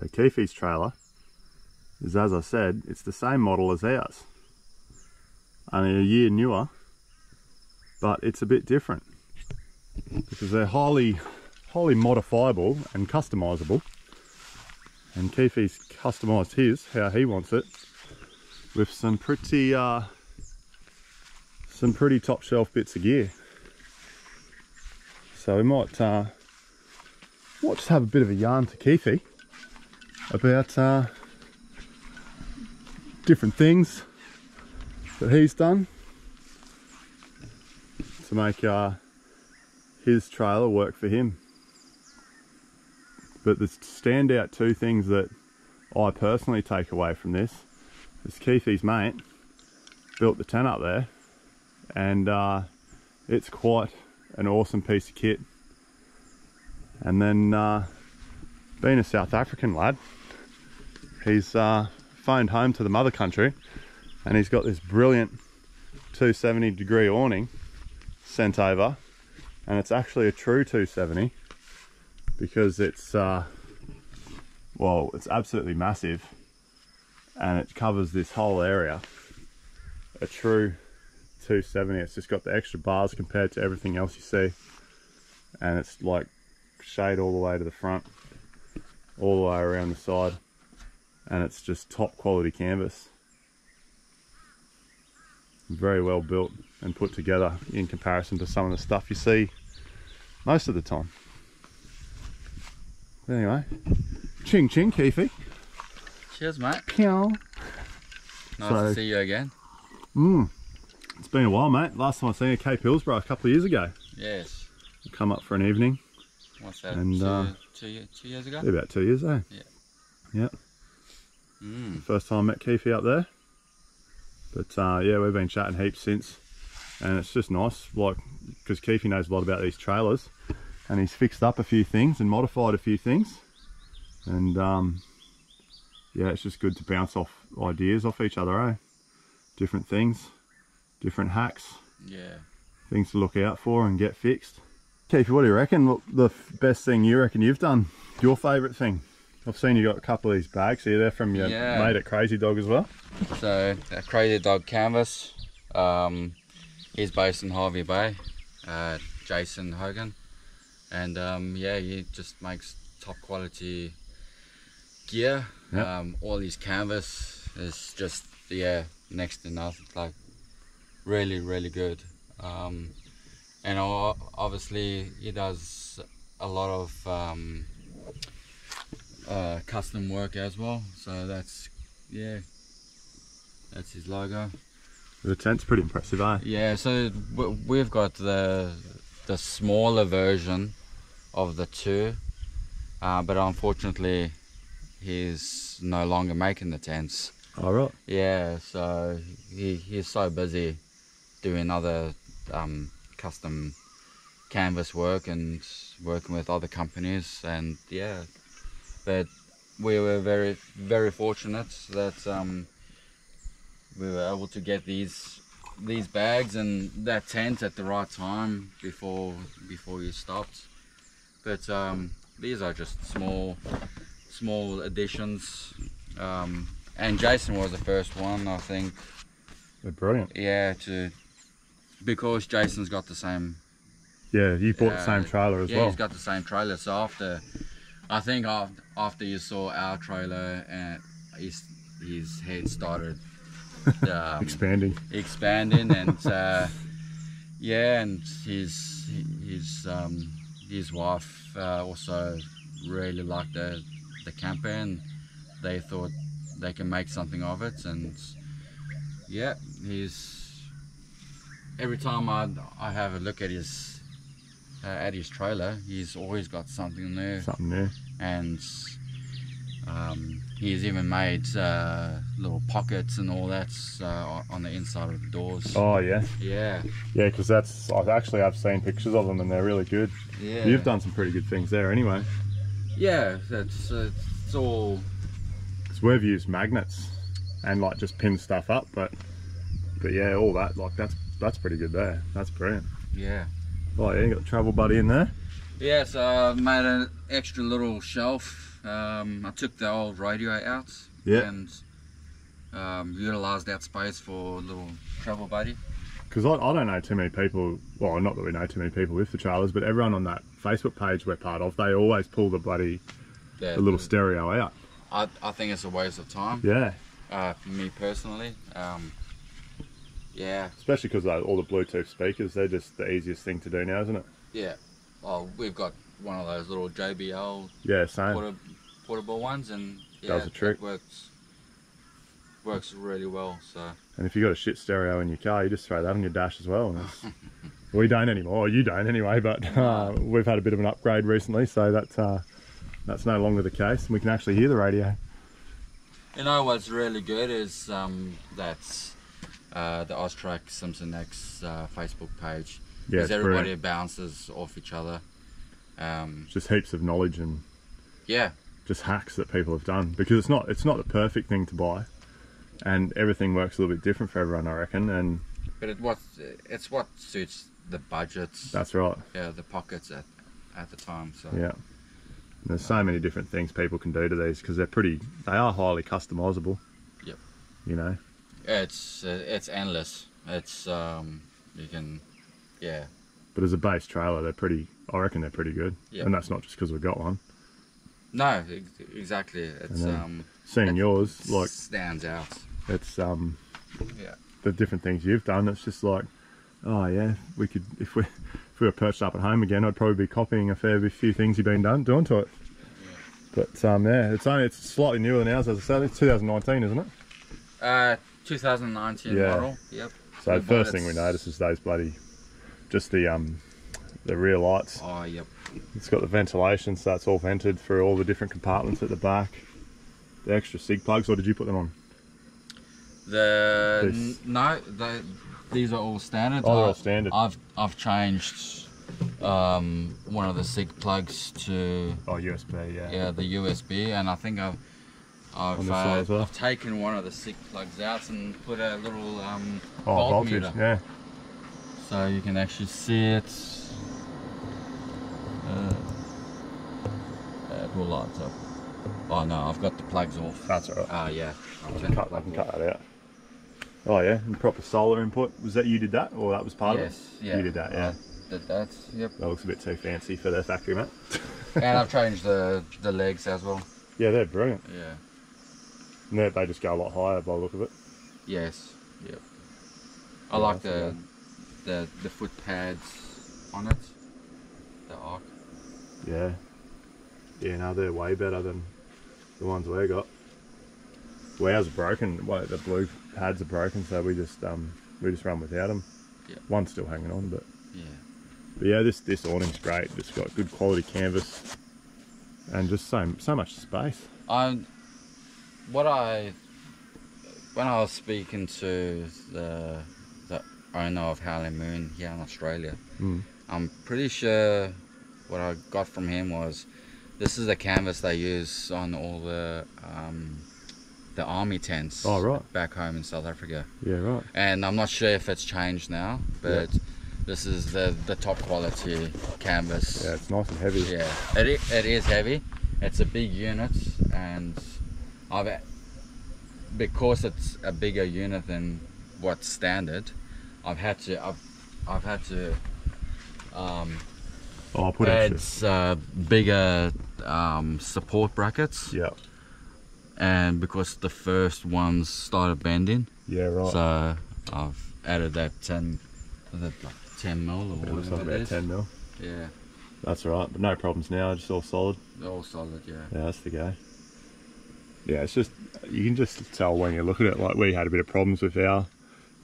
So Keefy's trailer is, as I said, it's the same model as ours, only a year newer, but it's a bit different because they're highly modifiable and customizable. And Keefy's customised his how he wants it, with some pretty top shelf bits of gear. So we might just have a bit of a yarn to Keefy about different things that he's done to make his trailer work for him. But the standout two things that I personally take away from this is Keefy's mate built the tent up there, and it's quite an awesome piece of kit. And then being a South African lad, he's phoned home to the mother country and he's got this brilliant 270-degree awning sent over, and it's actually a true 270 because it's well, it's absolutely massive and it covers this whole area. A true 270. It's just got the extra bars compared to everything else you see, and it's like shade all the way to the front, all the way around the side, and it's just top quality canvas. Very well built and put together in comparison to some of the stuff you see most of the time. Anyway, ching ching, Keefy. Cheers, mate. Pew. Nice to see you again. It's been a while, mate. Last time I seen you at Cape Hillsborough a couple of years ago. Yes. You come up for an evening. What's that? And two years ago? About 2 years, eh? Yeah. Yep. First time I met Keefy up there. But yeah, we've been chatting heaps since, and it's just nice, like, because Keefy knows a lot about these trailers, and he's fixed up a few things and modified a few things, and yeah, it's just good to bounce off ideas off each other, eh? Different things, different hacks, yeah, things to look out for and get fixed. Keefy, what do you reckon? What the best thing you reckon you've done? Your favourite thing? I've seen you got a couple of these bags here. They're from your mate at Crazy Dog as well. So Crazy Dog canvas. He's based in Harvey Bay. Jason Hogan, and yeah, he just makes top quality gear. Yep. All his canvas is just next to nothing. Like really good. And obviously he does a lot of custom work as well, so that's his logo. The tent's pretty impressive, eh? Yeah, so we've got the smaller version of the two, but unfortunately he's no longer making the tents. All right. Yeah, so he's so busy doing other custom canvas work and working with other companies, and yeah, but we were very fortunate that we were able to get these bags and that tent at the right time before you stopped. But these are just small additions, and Jason was the first one, I think. They're brilliant. Yeah, because Jason's got the same. Yeah, you bought the same trailer as well. Yeah, he's got the same trailer. So after you saw our trailer, and his head started expanding, and yeah, and his wife also really liked the camper, and they thought they can make something of it. And yeah, every time I have a look at his trailer, he's always got something new. And he's even made little pockets and all that on the inside of the doors. Oh yeah. Yeah. Yeah, because I've seen pictures of them and they're really good. Yeah. You've done some pretty good things there anyway. Yeah, it's all. We've used magnets and like just pin stuff up, but yeah, all that, like that's pretty good there. That's brilliant. Yeah. Oh yeah, you got the travel buddy in there. Yeah, so I've made an extra little shelf I took the old radio out. Yeah. And utilised that space for a little travel buddy. Because I don't know too many people, well, not that we know too many people with the trailers, but everyone on that Facebook page we're part of, they always pull the bloody, the little stereo out. I think it's a waste of time. Yeah. For me personally. Yeah. Especially because all the Bluetooth speakers, they're just the easiest thing to do now, isn't it? Yeah. Well, we've got one of those little JBL yeah, same. Portable ones, and yeah, does the trick. It works really well. So. And if you've got a shit stereo in your car, you just throw that on your dash as well. And we don't anymore, you don't anyway, but we've had a bit of an upgrade recently, so that's no longer the case, and we can actually hear the radio. You know what's really good is that's the Austrack Simpson X Facebook page. Yeah, because everybody bounces off each other. Just heaps of knowledge and yeah, just hacks that people have done, because it's not the perfect thing to buy, and everything works a little bit different for everyone, I reckon. And but it's what suits the budgets. That's right. Yeah, the pockets at the time. So yeah, and there's so many different things people can do to these, because they are highly customizable. Yep. You know. It's endless. It's you can, yeah. But as a base trailer, I reckon they're pretty good. Yep. And that's not just because we've got one. No, exactly. It's seeing yours, like, stands out. It's yeah, the different things you've done. It's just like, oh yeah, we could, if we were perched up at home again, I'd probably be copying a few things you've been doing to it. Yeah. But yeah, it's slightly newer than ours, as I said. It's 2019, isn't it? 2019 yeah. model. Yep. So the first thing we notice is those just the rear lights. Oh yep. It's got the ventilation, so it's all vented through all the different compartments at the back. The extra sig plugs, or did you put them on? These are all standard. Oh, they're all standard. I've changed one of the sig plugs to USB, yeah. Yeah, the USB, and I think I've taken one of the sig plugs out and put a little voltmeter. voltage, yeah. So you can actually see it. It will light up. Oh no, I've got the plugs off. That's alright. Ah yeah. I can cut that out. Oh yeah, and proper solar input. Was that you did that, or that was part of it? Yes, yeah. You did that, yeah. I did that, yep. That looks a bit too fancy for their factory, mate. And I've changed the legs as well. Yeah, they're brilliant. Yeah. And they just go a lot higher by the look of it. Yes, yep. I like the foot pads on it. The arc. Yeah. Yeah, no, they're way better than the ones we got. Well, ours are broken. Well, the blue pads are broken, so we just run without them. Yeah. One's still hanging on, but yeah. But yeah, this awning's great. It's got good quality canvas and just so much space. When I was speaking to the owner of Howling Moon here in Australia, I'm pretty sure what I got from him was, this is the canvas they use on all the army tents back home in South Africa. Yeah, right. And I'm not sure if it's changed now, but this is the top quality canvas. Yeah, it's nice and heavy. Yeah, it is heavy. It's a big unit, and because it's a bigger unit than what's standard, I've had to add bigger support brackets. Yeah. And because the first ones started bending. Yeah, right. So I've added that 10 mil or whatever. Looks like about 10 mil. Yeah. That's right, but no problems now, just all solid. All solid, yeah. Yeah, that's the go. Yeah, it's just, you can just tell when you look at it, like we had a bit of problems with our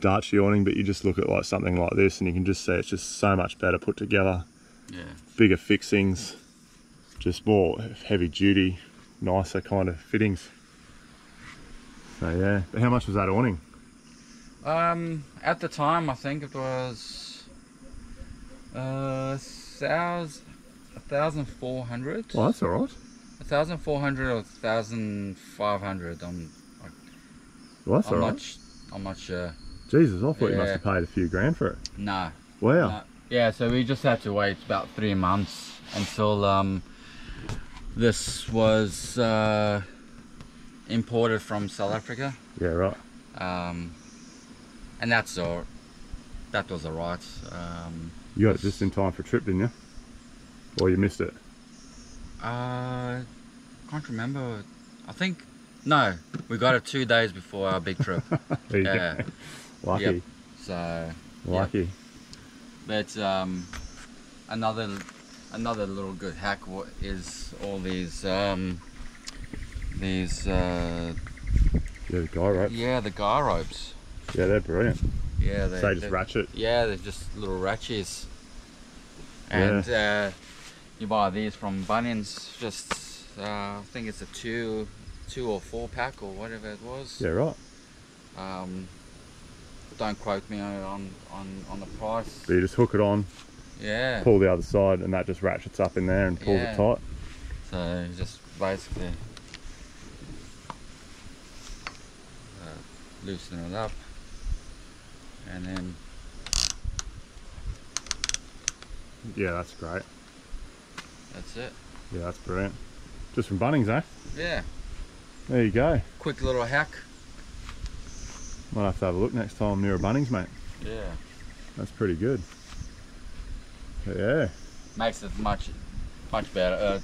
Darchie awning, but you just look at like something like this and you can just see it's just so much better put together. Yeah. Bigger fixings, just more heavy duty, nicer kind of fittings. So yeah, but how much was that awning? At the time I think it was 1,400. Oh, that's alright. 1,400 or 1,500. Well, that's alright. I'm not sure. Jesus, I thought you must have paid a few grand for it. Nah. Wow. Nah. Yeah, so we just had to wait about 3 months until This was imported from South Africa. Yeah, right. And that was alright. You got it just in time for a trip, didn't you? Or you missed it? Can't remember. I think no. We got it 2 days before our big trip. There you go. Lucky. Yep. So Lucky. Yep. But another little good hack is all these Yeah, the guy ropes. yeah, the guy ropes. Yeah, they're brilliant. Yeah, They just ratchet. Yeah, they're just little ratchets. And you buy these from Bunnings. Just I think it's a two or 4 pack or whatever it was. Yeah, right. Don't quote me on the price. But you just hook it on, Yeah. pull the other side, and that just ratchets up in there and pulls it tight. So just basically loosen it up, and then Yeah, that's great. that's it. Yeah, that's brilliant. Just from Bunnings, eh? Yeah. There you go. Quick little hack. Might have to have a look next time near a Bunnings, mate. Yeah. That's pretty good. But yeah. Makes it much better.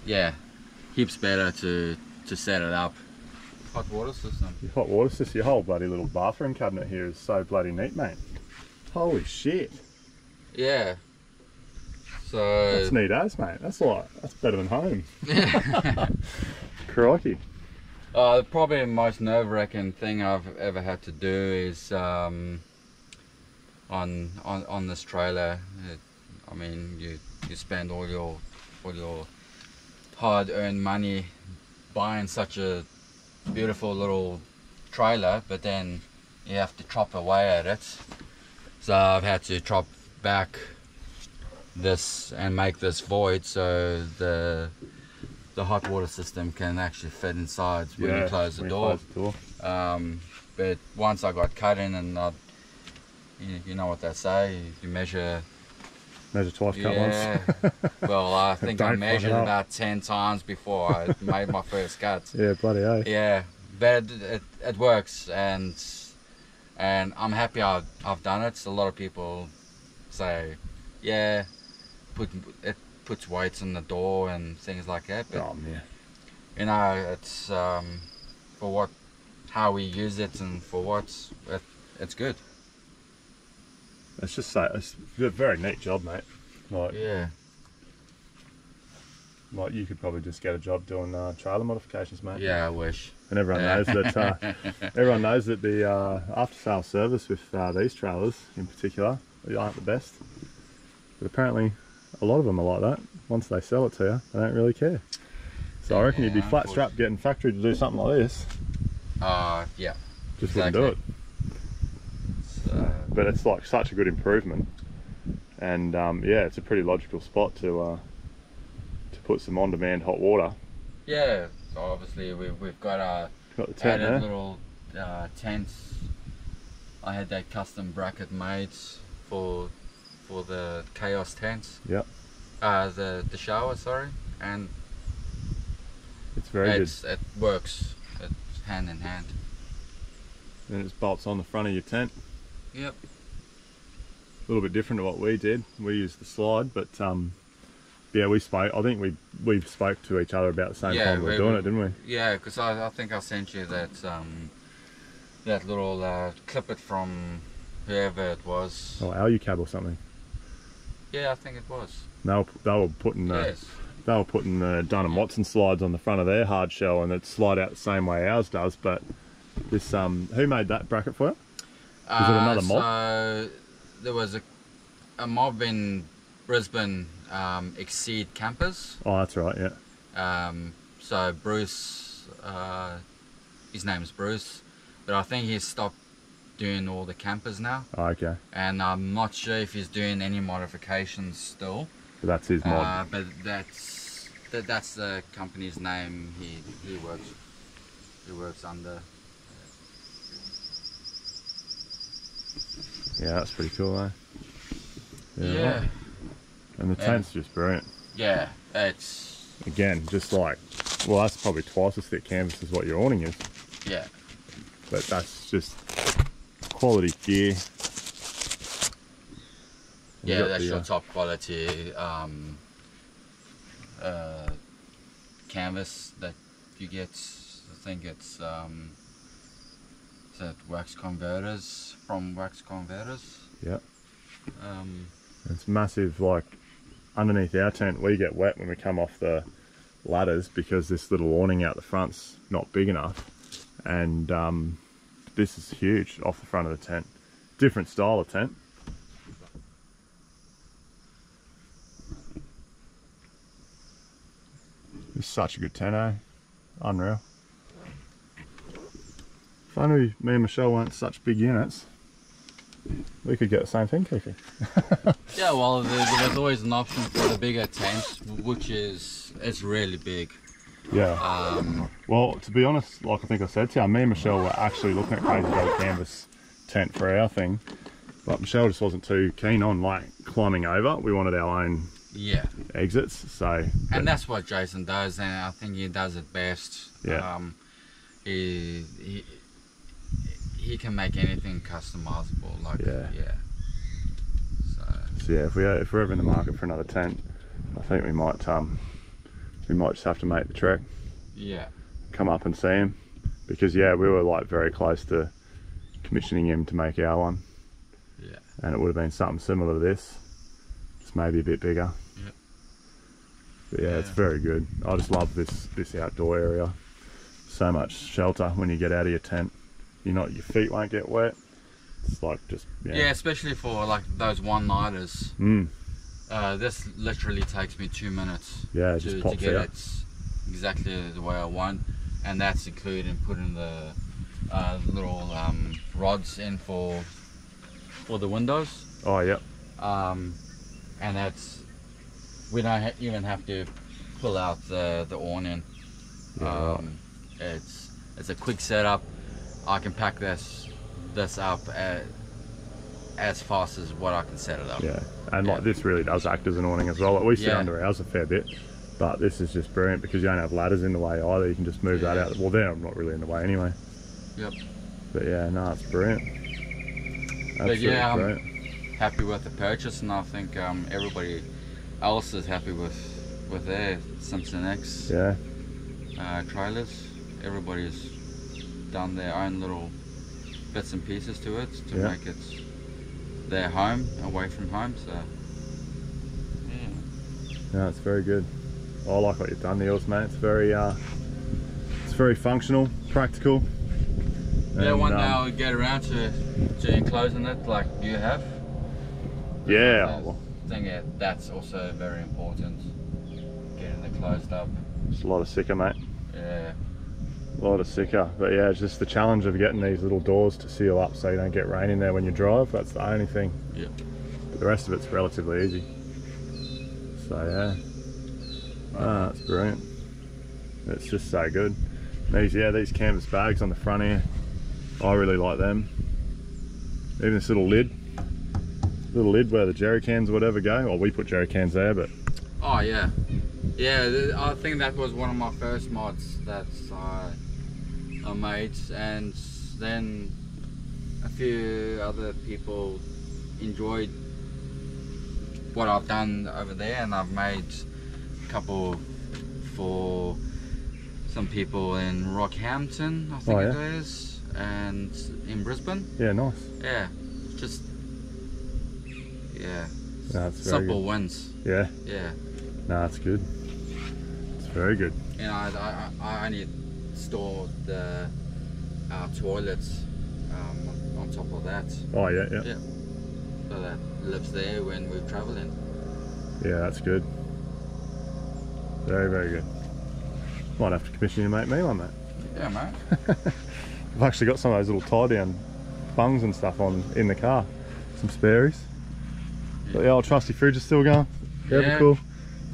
Yeah, heaps better to set it up. Hot water system. Your hot water system, your whole bloody little bathroom cabinet here is so bloody neat, mate. Holy shit. Yeah. So That's neat as, mate. That's better than home. yeah. Crikey. Probably the most nerve-wracking thing I've ever had to do is on this trailer. I mean, you spend all your hard-earned money buying such a beautiful little trailer, but then you have to chop away at it. So I've had to chop back this and make this void so the hot water system can actually fit inside when you close the door. But once I got cut in, and you know what they say, you measure Twice, cut once. Well, I think I Don't measured fuck it up. about 10 times before I made my first cut. Yeah, bloody hell. Yeah, but it works, and I'm happy I've done it. A lot of people say, yeah, it puts weights on the door and things like that. But Oh, yeah. you know, it's for how we use it and for it's good. It's just so, it's a very neat job, mate. Like, Yeah. like you could probably just get a job doing trailer modifications, mate. Yeah, I wish. And everyone knows that. Everyone knows that the after-sale service with these trailers, in particular, aren't the best. But apparently, a lot of them are like that. Once they sell it to you, they don't really care. So I reckon you'd be flat strapped getting factory to do something like this. Yeah. Just Exactly. wouldn't do it. So, But it's like such a good improvement, and yeah, it's a pretty logical spot to put some on-demand hot water. yeah. So obviously we've got our Got the tent added there. little tents. I had that custom bracket made for the chaos tents. Yep, The shower, sorry, and it's very good. it works. It's hand in hand. And it's bolts on the front of your tent. Yep. A little bit different to what we did. We used the slide, but yeah, we spoke. I think we spoke to each other about the same time we were doing it, didn't we? Yeah, because I think I sent you that that little clip it from whoever it was. Oh, Alucab or something. Yeah, I think it was. They were putting Yes. they were putting Dunn & Watson slides on the front of their hard shell, and it slide out the same way ours does. But this who made that bracket for you? Was it another mob? So there was a mob in Brisbane, Exceed Campers. Oh, that's right. Yeah. So Bruce, his name's Bruce, but I think he's stopped doing all the campers now. Oh, okay. And I'm not sure if he's doing any modifications still. So that's his mod. But that's the company's name he works under. Yeah, that's pretty cool, eh? Yeah. Right. And the tent's just brilliant. Yeah, it's again, just like, well, that's probably twice as thick canvas as what your awning is. Yeah. But that's just quality gear. Yeah, that's your top quality canvas that you get. I think it's wax converters, from Wax Converters. Yeah. It's massive. Like underneath our tent, we get wet when we come off the ladders because this little awning out the front's not big enough, and this is huge off the front of the tent. Different style of tent. It's such a good tent, eh? Unreal. If only me and Michelle weren't such big units, we could get the same thing, Keefy. Yeah, well, there's always an option for the bigger tent, which is, it's really big. Yeah. Well, to be honest, like I think I said to you, me and Michelle were actually looking at Crazy Dog Canvas tent for our thing, but Michelle just wasn't too keen on like climbing over. We wanted our own exits, so. And that's what Jason does, and I think he does it best. Yeah. He can make anything customizable, like yeah. So yeah, if we're ever in the market for another tent, I think we might just have to make the trek. Yeah. Come up and see him, because yeah, we were like very close to commissioning him to make our one. Yeah. And it would have been something similar to this. It's maybe a bit bigger. Yeah. But yeah, it's very good. I just love this outdoor area. So much shelter when you get out of your tent. Your feet won't get wet. It's like just yeah, especially for like those one-nighters. This literally takes me 2 minutes. Yeah, it just pops to get out. it exactly the way I want, and that's including putting the little rods in for the windows. Oh yeah. And that's, we don't even have to pull out the awning. Yeah, it's a quick setup. I can pack this up as fast as what I can set it up. Yeah, and like this really does act as an awning as well. Like, we sit under ours a fair bit, but this is just brilliant because you don't have ladders in the way either. You can just move that out. Well, they're not really in the way anyway. Yep. But yeah, no, it's brilliant. But yeah, I'm happy with the purchase, and I think everybody else is happy with their Simpson X trailers. Everybody's done their own little bits and pieces to it to make it their home, away from home. So yeah. No, it's very good. I like what you've done, Niels, mate. It's very functional, practical. Yeah, one day I'll get around to enclosing it like you have. Yeah. I think that's also very important, getting it closed up. It's a lot of sicker, mate. Yeah. A lot of sicker, but yeah, it's just the challenge of getting these little doors to seal up so you don't get rain in there when you drive. That's the only thing. Yeah. But the rest of it's relatively easy. So yeah, it's brilliant. It's just so good. These canvas bags on the front here, I really like them. Even this little lid where the jerry cans or whatever go. Well, we put jerry cans there, but oh yeah. I think that was one of my first mods that I made, and then a few other people enjoyed what I've done over there, and I've made a couple for some people in Rockhampton, I think it is, and in Brisbane. Yeah, nice. Yeah, just No, it's simple wins. Yeah. Yeah. No, it's good. It's very good. And I only store the toilets on top of that. Oh yeah. Yeah. So that lives there when we're traveling. Yeah, that's good. Very, very good. Might have to commission you to make me one, mate. Yeah, mate. I've actually got some of those little tie down bungs and stuff in the car. Some spares. But the old trusty fridge is still going. Very cool.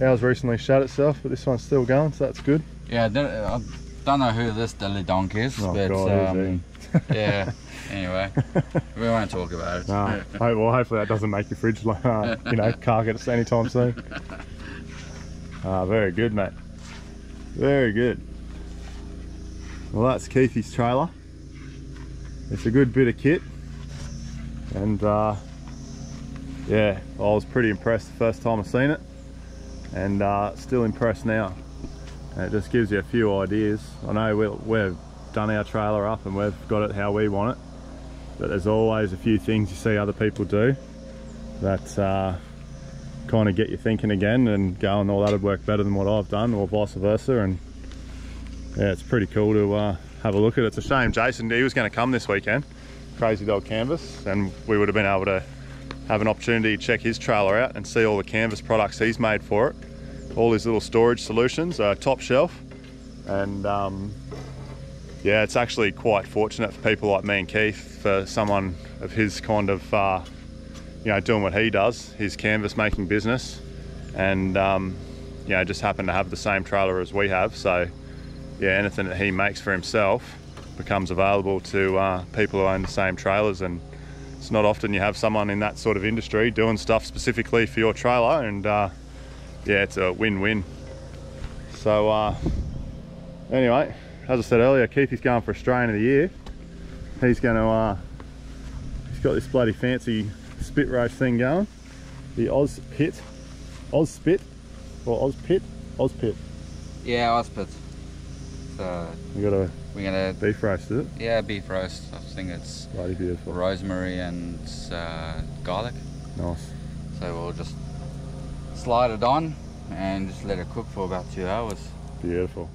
Ours recently shut itself, but this one's still going, so that's good. Yeah, I don't know who this dilly donk is, but God, yeah. Anyway, we won't talk about it. No. Well, hopefully that doesn't make your fridge, car get us anytime soon. Very good, mate. Very good. Well, that's Keefy's trailer. It's a good bit of kit, and yeah, I was pretty impressed the first time I seen it, and still impressed now. And it just gives you a few ideas. I know we've done our trailer up and we've got it how we want it, but there's always a few things you see other people do that kind of get you thinking again and going, oh, that'd work better than what I've done, or vice versa. And yeah, it's pretty cool to have a look at it. It's a shame Jason, he was going to come this weekend, Crazy Dog Canvas, and we would have been able to have an opportunity to check his trailer out and see all the canvas products he's made for it. All his little storage solutions are top shelf, and yeah, it's actually quite fortunate for people like me and Keith, for someone of his kind of you know, doing what he does, his canvas making business, and you know, just happen to have the same trailer as we have. So yeah, anything that he makes for himself becomes available to people who own the same trailers, and it's not often you have someone in that sort of industry doing stuff specifically for your trailer, and yeah, it's a win-win. So anyway, as I said earlier, Keefy's going for Australian of the Year. He's going to he's got this bloody fancy spit roast thing going, the Auspit, or Auspit. Yeah, Auspit. So we're gonna beef roast, is it? Yeah, beef roast. I think it's Bloody beautiful. rosemary and garlic. Nice. So we'll just slide it on and just let it cook for about 2 hours. Beautiful.